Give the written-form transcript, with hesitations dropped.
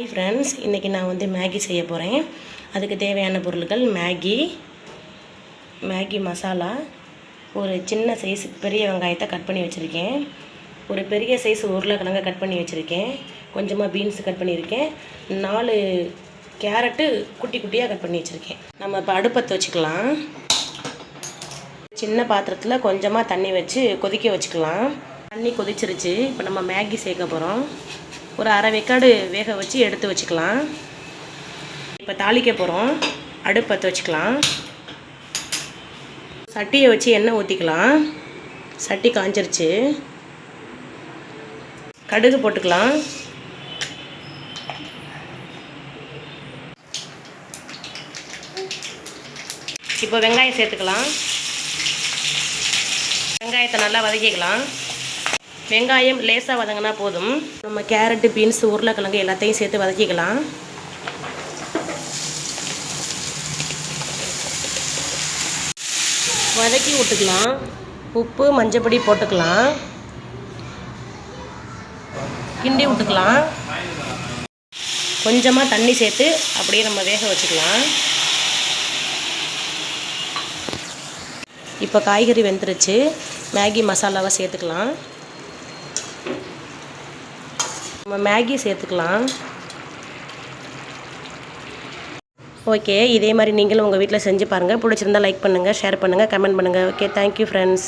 Hi friends, இன்றைக்கி நான் வந்து மேகி செய்ய போகிறேன். அதுக்கு தேவையான பொருட்கள் மேகி மசாலா, ஒரு சின்ன சைஸ் பெரிய வெங்காயத்தை கட் பண்ணி வச்சுருக்கேன், ஒரு பெரிய சைஸ் உருளைக்கிழங்கை கட் பண்ணி வச்சுருக்கேன், கொஞ்சமாக பீன்ஸ் கட் பண்ணியிருக்கேன், 4 கேரட்டு குட்டி குட்டியாக கட் பண்ணி வச்சுருக்கேன். நம்ம இப்போ அடுப்பத்தை வச்சுக்கலாம். சின்ன பாத்திரத்தில் கொஞ்சமாக தண்ணி வச்சு கொதிக்க வச்சுக்கலாம். தண்ணி கொதிச்சிருச்சு. இப்போ நம்ம மேகி சேர்க்க போகிறோம். ஒரு அரை வேக்காடு வேக வச்சு எடுத்து வச்சுக்கலாம். இப்போ தாளிக்க போகிறோம். அடுப்பத்தை வச்சுக்கலாம். சட்டியை வச்சு எண்ணெய் ஊற்றிக்கலாம். சட்டி காஞ்சிருச்சு. கடுகு போட்டுக்கலாம். இப்போ வெங்காயம் சேர்த்துக்கலாம். வெங்காயத்தை நல்லா வதக்கிக்கலாம். வெங்காயம் லேசாக வதங்கினா போதும். நம்ம கேரட்டு, பீன்ஸ், உருளைக்கிழங்கு எல்லாத்தையும் சேர்த்து வதக்கிக்கலாம். வதக்கி விட்டுக்கலாம். உப்பு, மஞ்சப்பொடி போட்டுக்கலாம். கிண்டி விட்டுக்கலாம். கொஞ்சமாக தண்ணி சேர்த்து அப்படியே நம்ம வேக வச்சுக்கலாம். இப்போ காய்கறி வெந்துருச்சு. மேகி மசாலாவை சேர்த்துக்கலாம். நம்ம மேகி சேர்த்துக்கலாம். ஓகே, இதே மாதிரி நீங்களும் உங்கள் வீட்டில் செஞ்சு பாருங்கள். பிடிச்சிருந்தால் லைக் பண்ணுங்கள், ஷேர் பண்ணுங்கள், கமெண்ட் பண்ணுங்கள். Okay, thank you friends.